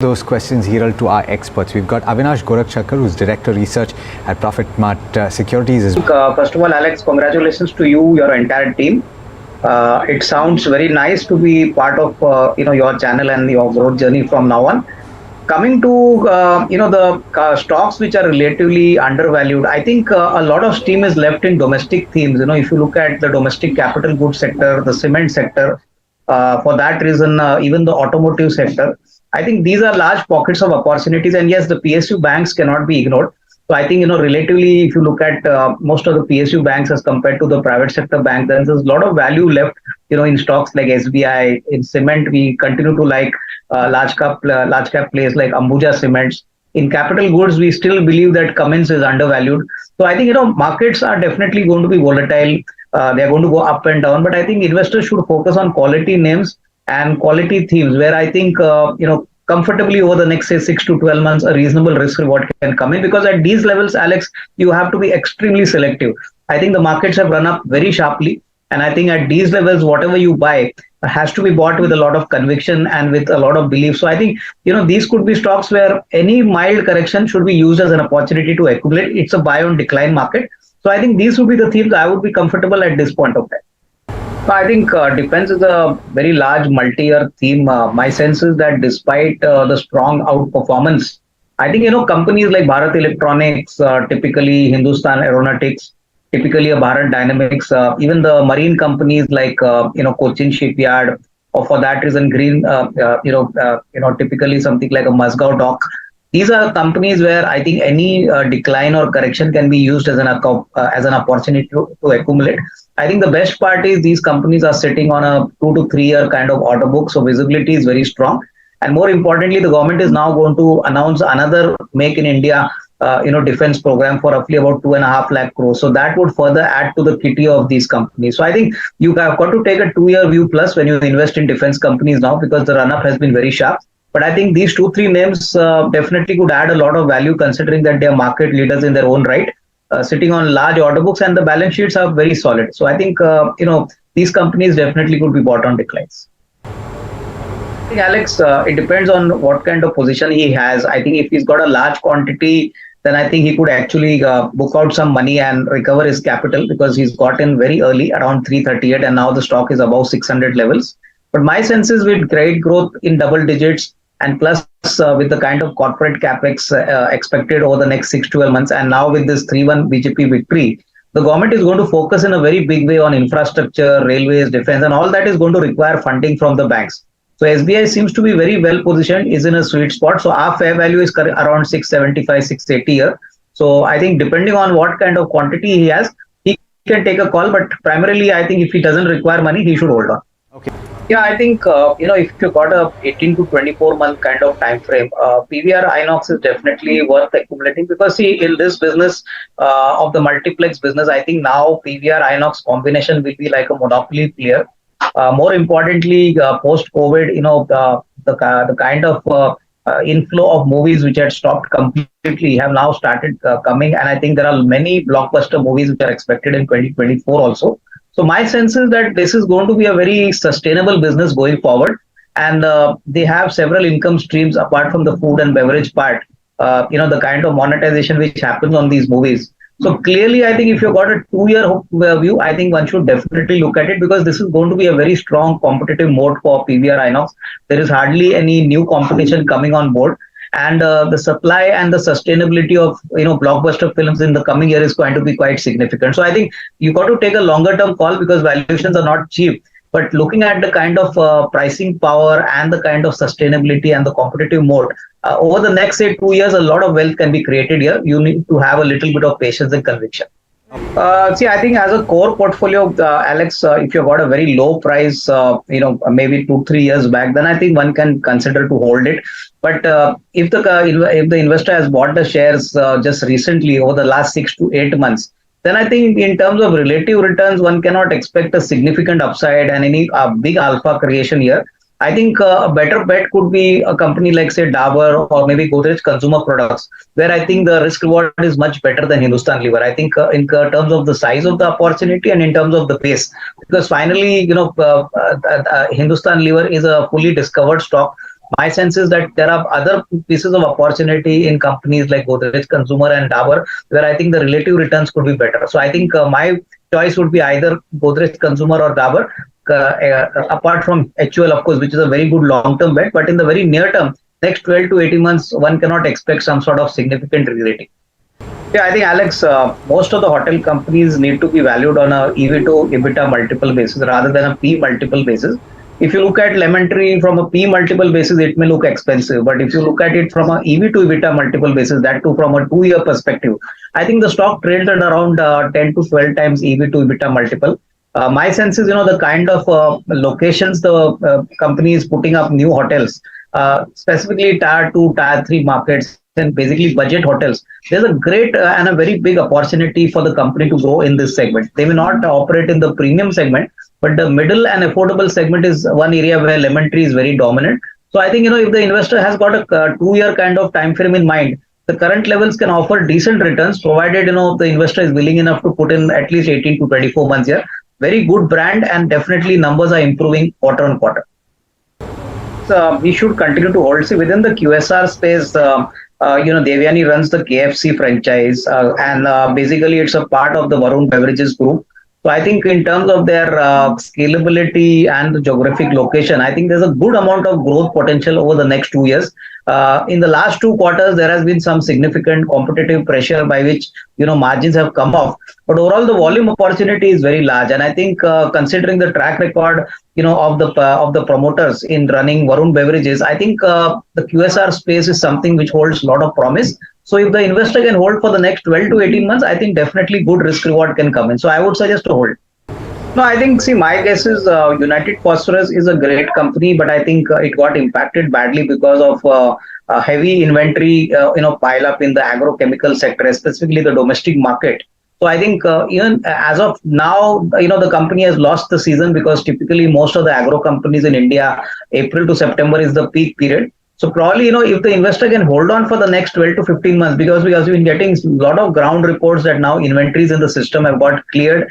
Those questions, Hiral, to our experts. We've got Avinash Gorakshakar, who's Director Research at Profitmart Securities. First of all, Alex, congratulations to you, your entire team. It sounds very nice to be part of your channel and your growth journey from now on. Coming to the stocks which are relatively undervalued, I think a lot of steam is left in domestic themes. If you look at the domestic capital goods sector, the cement sector, for that reason, even the automotive sector, I think these are large pockets of opportunities. And yes, the PSU banks cannot be ignored. So I think, relatively, if you look at most of the PSU banks as compared to the private sector bank, then there's a lot of value left, in stocks like SBI. In cement, we continue to like large cap players like Ambuja Cements. In capital goods, we still believe that Cummins is undervalued. So I think, markets are definitely going to be volatile. They're going to go up and down. But I think investors should focus on quality names and quality themes where I think, comfortably over the next, say, 6 to 12 months, a reasonable risk reward can come in. Because at these levels, Alex, you have to be extremely selective. I think the markets have run up very sharply. And I think at these levels, whatever you buy has to be bought with a lot of conviction and with a lot of belief. So I think, these could be stocks where any mild correction should be used as an opportunity to accumulate. It's a buy on decline market. So I think these would be the themes I would be comfortable at this point of time. I think defense is a very large multi-year theme. My sense is that despite the strong outperformance, I think, companies like Bharat Electronics, typically Hindustan Aeronautics, typically a Bharat Dynamics, even the marine companies like, Cochin Shipyard, or for that reason, typically something like a Muscat Dock. These are companies where I think any decline or correction can be used as an opportunity to accumulate. I think the best part is these companies are sitting on a 2 to 3 year kind of order book, so visibility is very strong. And more importantly, the government is now going to announce another Make in India, defense program for roughly about 2.5 lakh crores. So that would further add to the kitty of these companies. So I think you have got to take a 2 year view plus when you invest in defense companies now, because the run up has been very sharp. But I think these 2-3 names definitely could add a lot of value, considering that they are market leaders in their own right, sitting on large order books, and the balance sheets are very solid. So I think, these companies definitely could be bought on declines. I think, Alex, it depends on what kind of position he has. I think if he's got a large quantity, then I think he could actually book out some money and recover his capital, because he's got in very early around 338, and now the stock is above 600 levels. But my sense is with great growth in double digits, and plus with the kind of corporate capex expected over the next 6 to 12 months, and now with this 3-1 BJP victory, the government is going to focus in a very big way on infrastructure, railways, defense, and all that is going to require funding from the banks. So SBI seems to be very well positioned, is in a sweet spot. So our fair value is around 675, 680 here. So I think depending on what kind of quantity he has, he can take a call. But primarily, I think if he doesn't require money, he should hold on. Okay. Yeah, I think, if you got a 18 to 24 month kind of time frame, PVR Inox is definitely worth accumulating, because see, in this business of the multiplex business, I think now PVR Inox combination will be like a monopoly player. More importantly, post-COVID, the kind of inflow of movies which had stopped completely have now started coming. And I think there are many blockbuster movies which are expected in 2024 also. So my sense is that this is going to be a very sustainable business going forward. And they have several income streams apart from the food and beverage part, the kind of monetization which happens on these movies. So clearly, I think if you've got a 2 year view, I think one should definitely look at it, because this is going to be a very strong competitive mode for PVR Inox. There is hardly any new competition coming on board. And the supply and the sustainability of blockbuster films in the coming year is going to be quite significant. So I think you got to take a longer term call, because valuations are not cheap. But looking at the kind of pricing power and the kind of sustainability and the competitive mode, over the next, say, 2 years, a lot of wealth can be created here. You need to have a little bit of patience and conviction. I think as a core portfolio, Alex, if you've got a very low price, maybe 2-3 years back, then I think one can consider to hold it. But if the investor has bought the shares just recently over the last 6 to 8 months, then I think in terms of relative returns, one cannot expect a significant upside and any big alpha creation here. I think a better bet could be a company like, say, Dabur or maybe Godrej Consumer Products, where I think the risk reward is much better than Hindustan Lever. I think in terms of the size of the opportunity and in terms of the pace, because finally, Hindustan Lever is a fully discovered stock. my sense is that there are other pieces of opportunity in companies like Godrej Consumer and Dabur, where I think the relative returns could be better. So I think my choice would be either Godrej Consumer or Dabur. Apart from HUL, of course, which is a very good long-term bet, but in the very near term, next 12 to 18 months, one cannot expect some sort of significant re-rating. Yeah, I think Alex, most of the hotel companies need to be valued on a EV to EBITDA multiple basis rather than a P multiple basis. If you look at Lemon Tree from a P multiple basis, it may look expensive, but if you look at it from a EV to EBITDA multiple basis, that too from a 2 year perspective, I think the stock trades at around 10 to 12 times EV to EBITDA multiple. My sense is, the kind of locations the company is putting up new hotels, specifically tier 2, tier 3 markets, and basically budget hotels. There's a great and a very big opportunity for the company to grow in this segment. They may not operate in the premium segment, but the middle and affordable segment is one area where Lemon Tree is very dominant. So I think, if the investor has got a 2 year kind of time frame in mind, the current levels can offer decent returns, provided, the investor is willing enough to put in at least 18 to 24 months here. Very good brand, and definitely numbers are improving quarter on quarter. We should continue to hold. See, within the QSR space, Devyani runs the KFC franchise, and basically it's a part of the Varun Beverages group. So I think in terms of their scalability and the geographic location, I think there's a good amount of growth potential over the next 2 years. In the last 2 quarters, there has been some significant competitive pressure by which margins have come off. But overall, the volume opportunity is very large, and I think considering the track record of the promoters in running Varun Beverages, I think the QSR space is something which holds a lot of promise. So if the investor can hold for the next 12 to 18 months, I think definitely good risk reward can come in. So I would suggest to hold. No, I think, see, my guess is United Phosphorus is a great company, but I think it got impacted badly because of a heavy inventory, pile up in the agrochemical sector, specifically the domestic market. So I think even as of now, the company has lost the season because typically most of the agro companies in India, April to September is the peak period. So probably, if the investor can hold on for the next 12 to 15 months, because we have been getting a lot of ground reports that now inventories in the system have got cleared,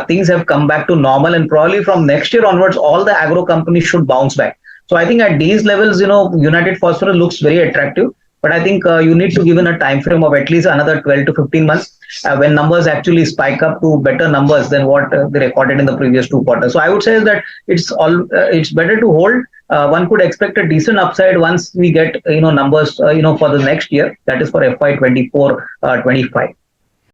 things have come back to normal, and probably from next year onwards, all the agro companies should bounce back. So I think at these levels, United Phosphorus looks very attractive. But I think you need to give in a time frame of at least another 12 to 15 months when numbers actually spike up to better numbers than what they recorded in the previous 2 quarters. So I would say that it's better to hold. One could expect a decent upside once we get numbers for the next year, that is for FY 24-25.